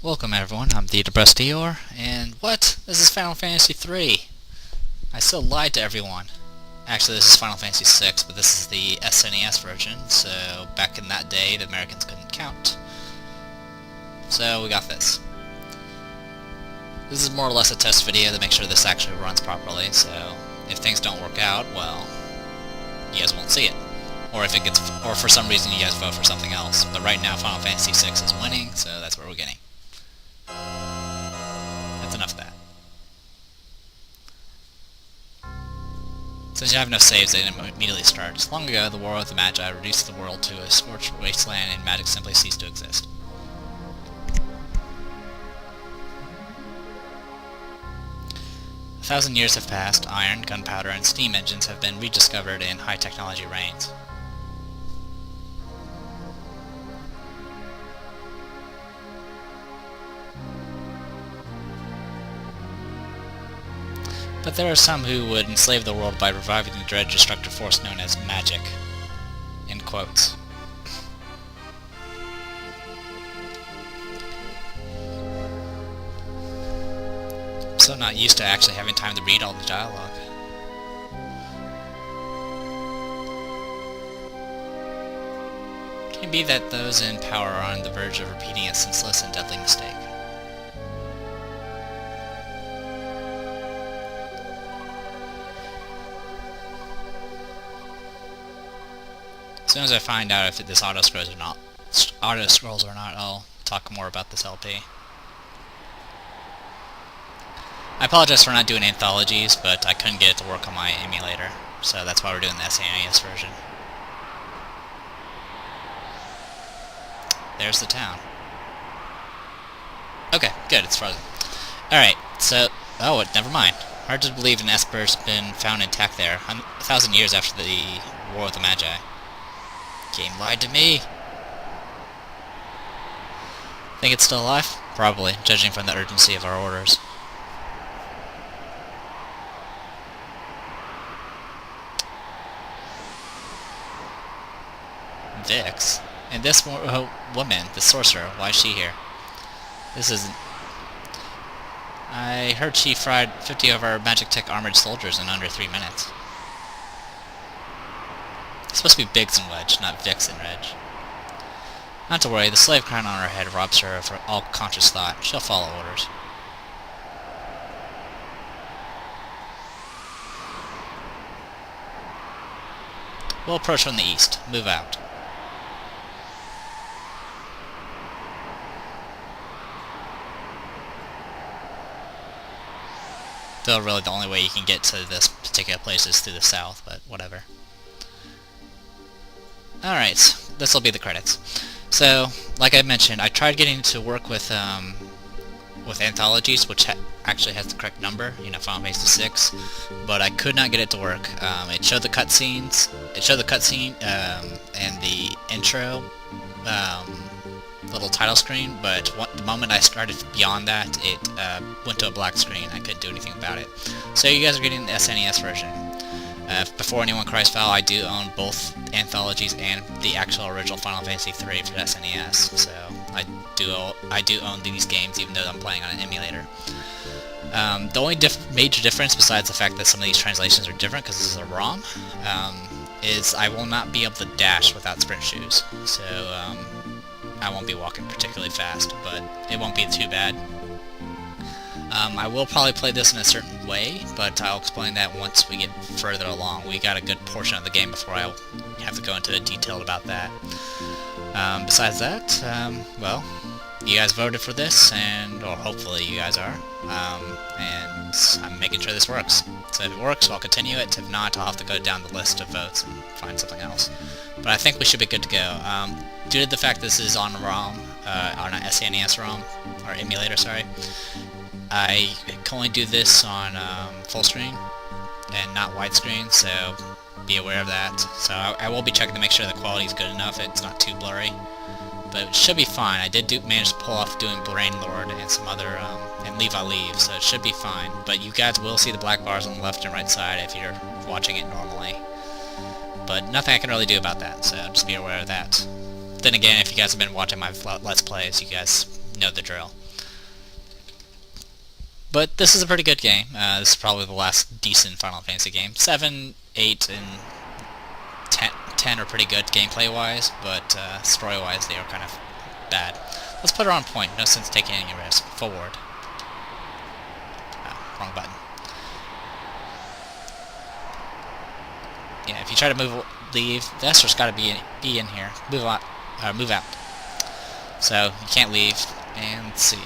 Welcome everyone, I'm the Depressed Eeyore, and what? This is Final Fantasy 3! I still lied to everyone. Actually, this is Final Fantasy 6, but this is the SNES version, so back in that day, the Americans couldn't count. So we got this. This is more or less a test video to make sure this actually runs properly, so if things don't work out, well, you guys won't see it. Or if it gets, or for some reason you guys vote for something else. But right now, Final Fantasy 6 is winning, so that's what we're getting. That's enough of that. Since you have no saves, it immediately starts. Long ago, the War of the Magi reduced the world to a scorched wasteland and magic simply ceased to exist. A thousand years have passed, iron, gunpowder, and steam engines have been rediscovered and high technology reigns. But there are some who would enslave the world by reviving the dread destructive force known as magic. In quotes. I'm so not used to actually having time to read all the dialogue. Can it be that those in power are on the verge of repeating a senseless and deadly mistake? As soon as I find out if this auto-scrolls or not, I'll talk more about this LP. I apologize for not doing Anthologies, but I couldn't get it to work on my emulator, so that's why we're doing the SNES version. There's the town. Okay, good, it's frozen. Alright, so... oh, never mind. Hard to believe an Esper's been found intact there, 1,000 years after the War of the Magi. Game lied to me. Think it's still alive? Probably, judging from the urgency of our orders. Vix? And this woman, the sorcerer, why is she here? This isn't... I heard she fried 50 of our magic tech armored soldiers in under 3 minutes. It's supposed to be Biggs and Wedge, not Vix and Reg. Not to worry, the slave crown on her head robs her of all conscious thought. She'll follow orders. We'll approach from the east. Move out. Though really the only way you can get to this particular place is through the south, but whatever. Alright, this will be the credits. So, like I mentioned, I tried getting to work with Anthologies, which actually has the correct number, you know, Final Fantasy 6, but I could not get it to work. It showed the cutscenes, and the intro, little title screen, but the moment I started beyond that, it went to a black screen. I couldn't do anything about it. So you guys are getting the SNES version. Before anyone cries foul, I do own both Anthologies and the actual original Final Fantasy 3 for the SNES, so I do own these games even though I'm playing on an emulator. The only major difference, besides the fact that some of these translations are different because this is a ROM, is I will not be able to dash without sprint shoes, so I won't be walking particularly fast, but it won't be too bad. I will probably play this in a certain way, but I'll explain that once we get further along. We got a good portion of the game before I have to go into detail about that. Besides that, well, you guys voted for this, or hopefully you guys are, and I'm making sure this works. So if it works, I'll continue it. If not, I'll have to go down the list of votes and find something else. But I think we should be good to go. Due to the fact this is on ROM, on an SNES ROM, or emulator, sorry, I can only do this on full screen and not widescreen, so be aware of that. So I will be checking to make sure the quality is good enough, it's not too blurry. But it should be fine. I did manage to pull off doing Brain Lord and some other, and Leave I Leave, so it should be fine. But you guys will see the black bars on the left and right side if you're watching it normally. But nothing I can really do about that, so just be aware of that. Then again, if you guys have been watching my Let's Plays, you guys know the drill. But this is a pretty good game. This is probably the last decent Final Fantasy game. 7, 8, and 10 are pretty good gameplay-wise, but story-wise they are kind of bad. Let's put her on point. No sense taking any risk. Forward. Oh, wrong button. Yeah, if you try to leave, the Esther's got to be in here. Move out. So you can't leave. And let's see.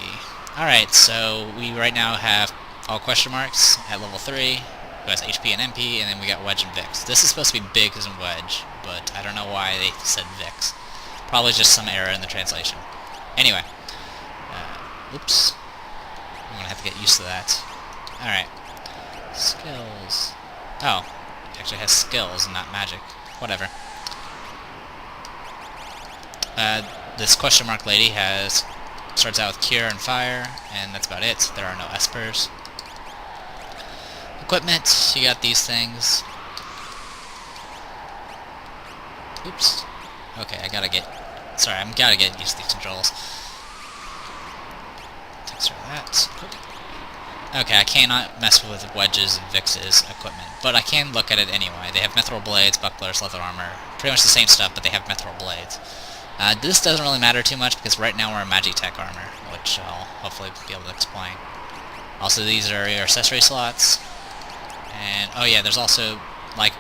All right, so we right now have all question marks at level 3. Who has HP and MP, and then we got Wedge and Vix. This is supposed to be Biggs and Wedge, but I don't know why they said Vix. Probably just some error in the translation. Anyway, oops. I'm gonna have to get used to that. All right, skills. Oh. Actually has skills and not magic. Whatever. This question mark lady starts out with cure and fire, and that's about it. There are no espers. Equipment, you got these things. Oops. Okay, I gotta get used to these controls. Takes care of that. Okay, I cannot mess with Wedge's and Vix's equipment, but I can look at it anyway. They have mithril blades, bucklers, leather armor, pretty much the same stuff, but they have mithril blades. This doesn't really matter too much because right now we're in Magitech armor, which I'll hopefully be able to explain. Also, these are your accessory slots, and oh yeah, there's also, like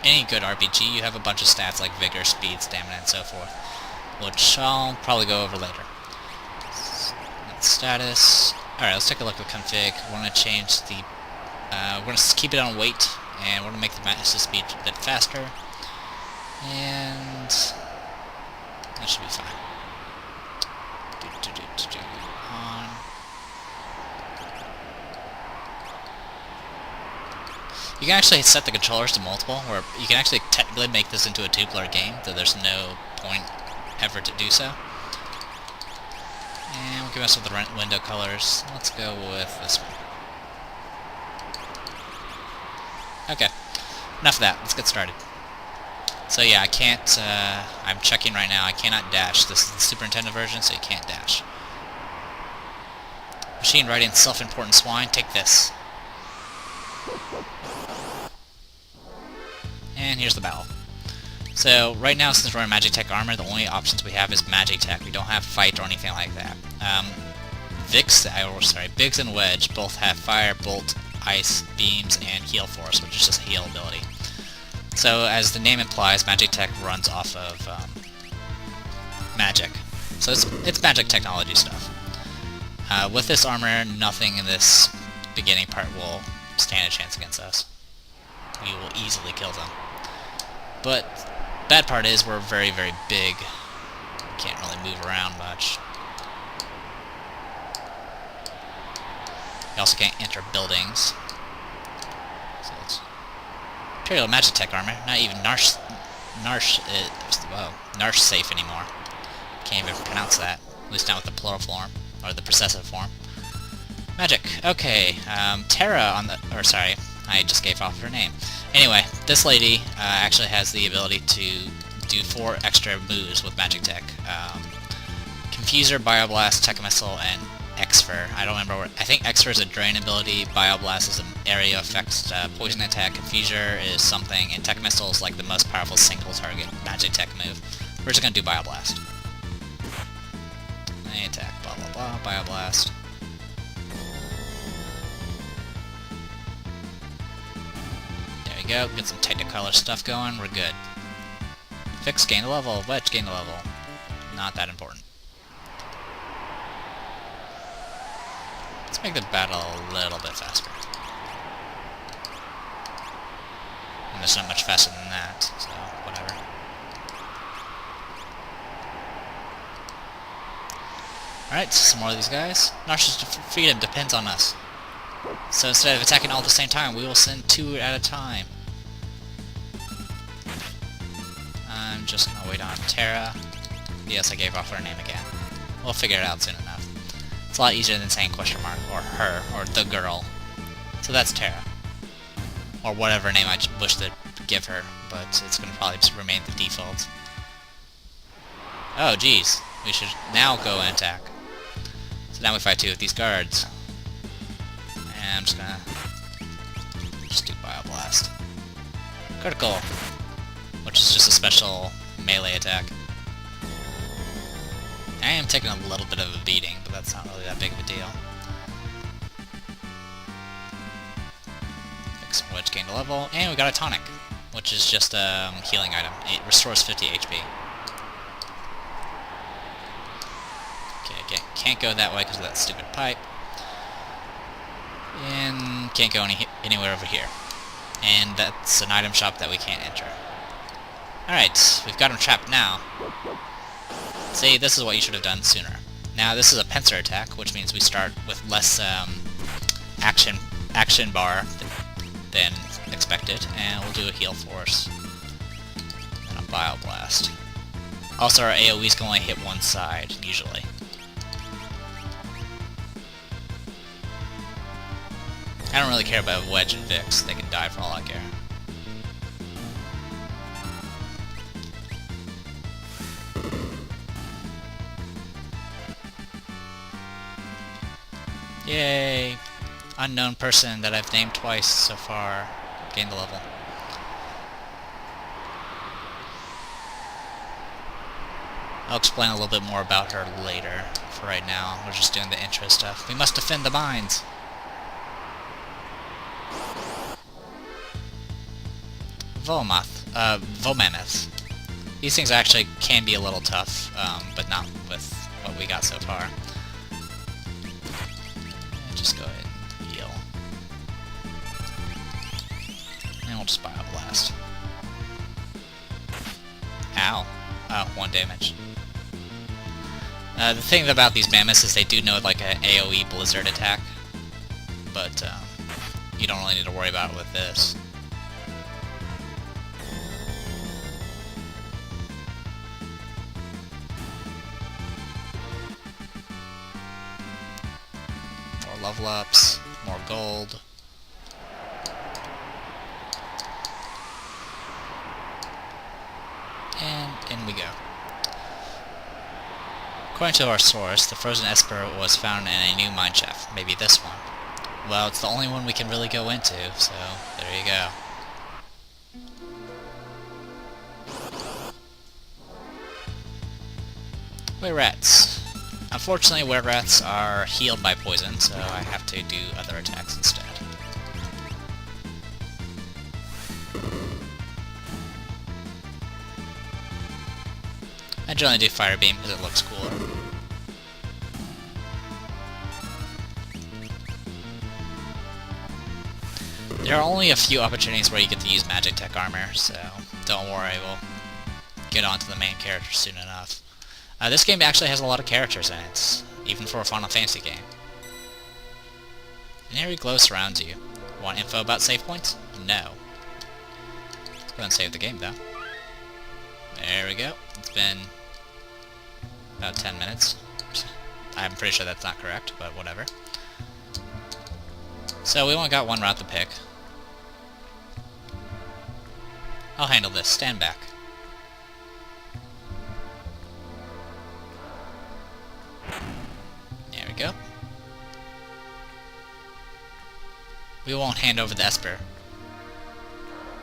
any good RPG, you have a bunch of stats like vigor, speed, stamina, and so forth, which I'll probably go over later. That's status. Alright, let's take a look at the config. We're going to change the... we're going to keep it on weight, and we're going to make the master speed a bit faster. And... that should be fine. On. You can actually set the controllers to multiple, where you can actually technically make this into a two-player game, though there's no point ever to do so. And we can mess with the window colors. Let's go with this one. Okay, enough of that. Let's get started. So yeah, I can't, I'm checking right now, I cannot dash. This is the Super Nintendo version, so you can't dash. Machine writing self-important swine, take this. And here's the battle. So, right now, since we're in Magitech armor, the only options we have is Magitech. We don't have fight or anything like that. Biggs and Wedge both have fire, bolt, ice, beams, and heal force, which is just a heal ability. So, as the name implies, Magitech runs off of magic. So it's magic technology stuff. With this armor, nothing in this beginning part will stand a chance against us. We will easily kill them. But bad part is we're very, very big. We can't really move around much. You also can't enter buildings. So it's Imperial Magitech armor. Not even Narsh safe anymore. Can't even pronounce that. At least not with the plural form or the possessive form. Magic. Okay. Terra on the. Or sorry, I just gave off her name. Anyway, this lady actually has the ability to do 4 extra moves with Magitech. Confuser, Bioblast, Tech Missile, and Xfer. I don't remember what... I think Xfer is a drain ability, Bioblast is an area effects poison attack, Confuser is something, and Tech Missile is like the most powerful single target Magitech move. We're just gonna do Bioblast. Any attack, blah blah blah, Bioblast. Go, get some Technicolor stuff going, we're good. Fix, gain a level, Wedge, gain a level. Not that important. Let's make the battle a little bit faster. And it's not much faster than that, so whatever. Alright, some more of these guys. Narsh's freedom depends on us. So instead of attacking all at the same time, we will send 2 at a time. I'm just gonna wait on Terra. Yes, I gave off her name again. We'll figure it out soon enough. It's a lot easier than saying question mark, or her, or the girl. So that's Terra. Or whatever name I wish to give her, but it's gonna probably just remain the default. Oh, geez. We should now go and attack. So now we fight 2 of these guards. and I'm just gonna do Bio Blast. Critical, which is just a special melee attack. I am taking a little bit of a beating, but that's not really that big of a deal. Fix some wedge gain to level, and we got a tonic, which is just a healing item. It restores 50 HP. Okay, can't go that way because of that stupid pipe. And can't go anywhere over here. And that's an item shop that we can't enter. Alright, we've got him trapped now. See, this is what you should have done sooner. Now, this is a pincer attack, which means we start with less action bar than expected, and we'll do a heal force. And a Bio Blast. Also, our AoEs can only hit one side, usually. I don't really care about Wedge and Vix, they can die for all I care. Yay! Unknown person that I've named twice so far gained the level. I'll explain a little bit more about her later. For right now, we're just doing the intro stuff. We must defend the mines! Volmammoth. These things actually can be a little tough, but not with what we got so far. And just go ahead and heal. And we'll just Bio Blast. Ow. Oh, 1 damage. The thing about these mammoths is they do know like an AoE blizzard attack, but you don't really need to worry about it with this. Level ups, more gold. And in we go. According to our source, the frozen Esper was found in a new mine shaft. Maybe this one. Well, it's the only one we can really go into, so there you go. Were rats. Unfortunately, were rats are healed by poison, so I have to do other attacks instead. I generally do Fire Beam because it looks cooler. There are only a few opportunities where you get to use Magic Tech Armor, so don't worry, we'll get on to the main character soon enough. This game actually has a lot of characters in it, even for a Final Fantasy game. An airy glow surrounds you. Want info about save points? No. Let's go ahead and save the game, though. There we go. It's been about 10 minutes. I'm pretty sure that's not correct, but whatever. So we only got one route to pick. I'll handle this. Stand back. There we go. We won't hand over the Esper.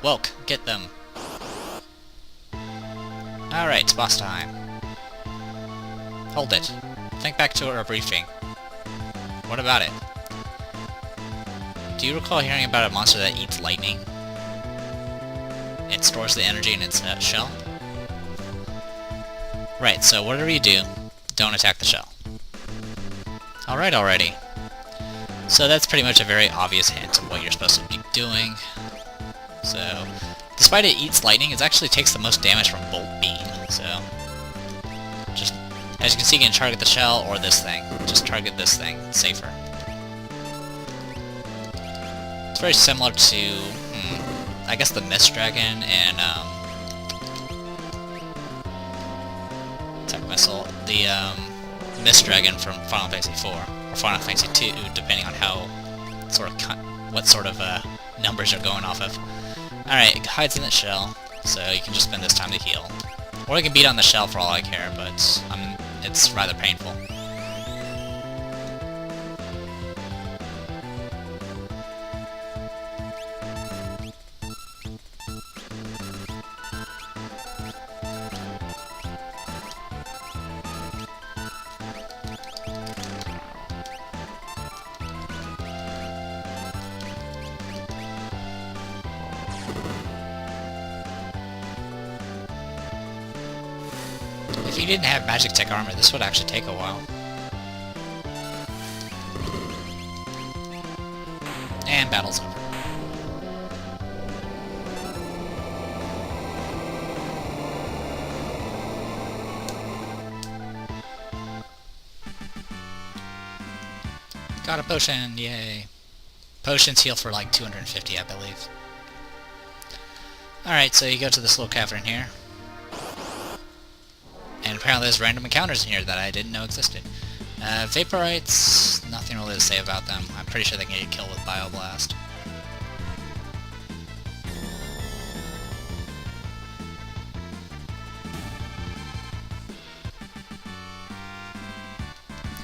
Welk, get them. Alright, it's boss time. Hold it. Think back to our briefing. What about it? Do you recall hearing about a monster that eats lightning? It stores the energy in its shell? Right, so whatever you do, don't attack the shell. Alright already. So that's pretty much a very obvious hint of what you're supposed to be doing. So, despite it eats lightning, it actually takes the most damage from Bolt Beam, so... Just, as you can see, you can target the shell or this thing. Just target this thing, it's safer. It's very similar to, I guess the Mist Dragon and, Tech Missile. The, Mist Dragon from Final Fantasy IV, or Final Fantasy II, depending on how, what sort of, numbers you're going off of. Alright, it hides in its shell, so you can just spend this time to heal. Or you can beat on the shell for all I care, but it's rather painful. If you didn't have magic tech armor, this would actually take a while. And battle's over. Got a potion, yay. Potions heal for like 250, I believe. Alright, so you go to this little cavern here. And apparently there's random encounters in here that I didn't know existed. Vaporites, nothing really to say about them. I'm pretty sure they can get killed with Bioblast.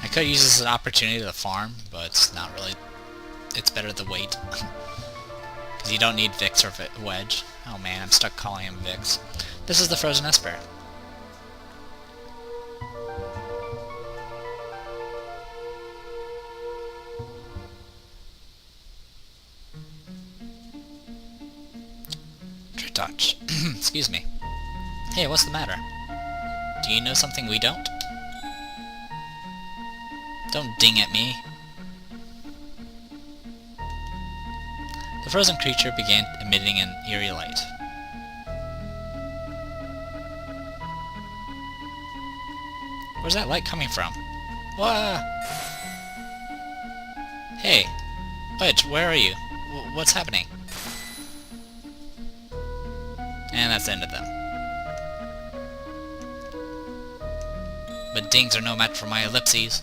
I could use this as an opportunity to farm, but it's not really... It's better to wait. Because you don't need Vix or Wedge. Oh man, I'm stuck calling him Vix. This is the Frozen Esper. Touch. Excuse me. Hey, what's the matter? Do you know something we don't? Don't ding at me. The frozen creature began emitting an eerie light. Where's that light coming from? Wah! Hey! Wedge, where are you? What's happening? And that's the end of them. But dings are no match for my ellipses.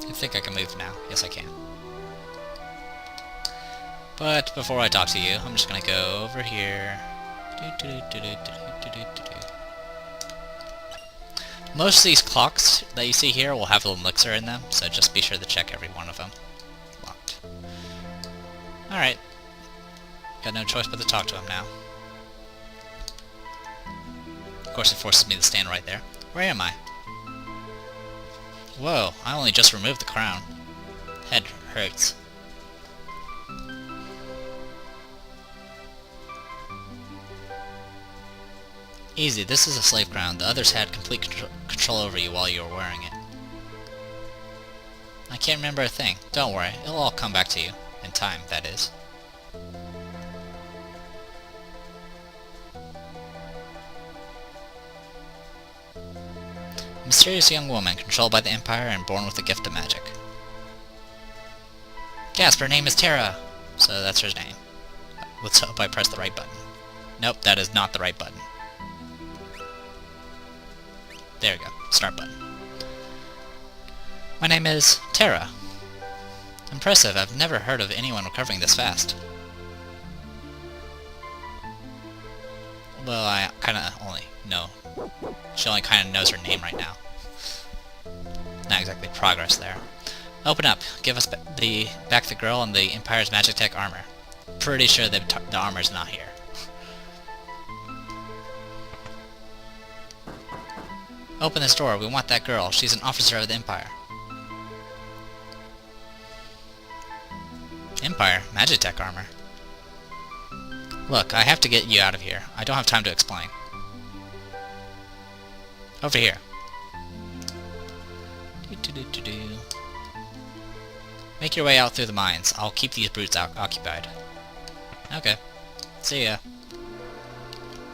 I think I can move now. Yes, I can. But before I talk to you, I'm just gonna go over here. Most of these clocks that you see here will have an elixir in them, so just be sure to check every one of them. Locked. Alright. Got no choice but to talk to him now. Of course it forces me to stand right there. Where am I? Whoa, I only just removed the crown. Head hurts. Easy, this is a slave crown. The others had complete control over you while you were wearing it. I can't remember a thing. Don't worry, it'll all come back to you. In time, that is. A mysterious young woman, controlled by the Empire and born with a gift of magic. Gasp, her name is Terra! So that's her name. Let's hope I press the right button. Nope, that is not the right button. There we go. Start button. My name is Terra. Impressive, I've never heard of anyone recovering this fast. Well, I kinda only know. She only kinda knows her name right now. Not exactly progress there. Open up. Give us back the girl and the Empire's magic tech armor. Pretty sure the armor's not here. Open this door. We want that girl. She's an officer of the Empire. Empire? Magic tech armor. Look, I have to get you out of here. I don't have time to explain. Over here. Make your way out through the mines. I'll keep these brutes occupied. Okay. See ya.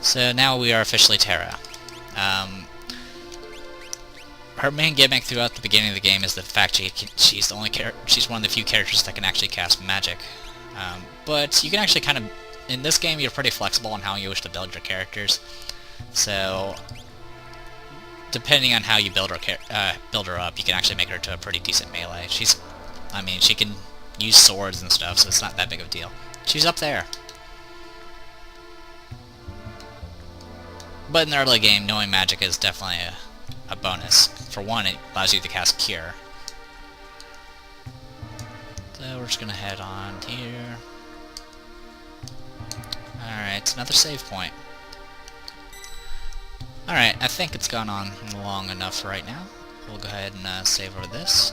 So now we are officially Terra. Her main gimmick throughout the beginning of the game is the fact she's the only she's one of the few characters that can actually cast magic. But you can actually kind of, in this game, you're pretty flexible on how you wish to build your characters. So, depending on how you build her up, you can actually make her to a pretty decent melee. I mean, she can use swords and stuff, so it's not that big of a deal. She's up there. But in the early game, knowing magic is definitely a bonus. For one, it allows you to cast Cure. So we're just gonna head on here. Alright, another save point. Alright, I think it's gone on long enough right now. We'll go ahead and save over this.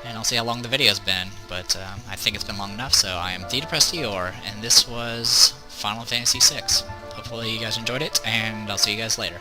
And I'll see how long the video's been, but I think it's been long enough, so I am TheDepressedEeyore, and this was Final Fantasy VI. Hopefully you guys enjoyed it, and I'll see you guys later.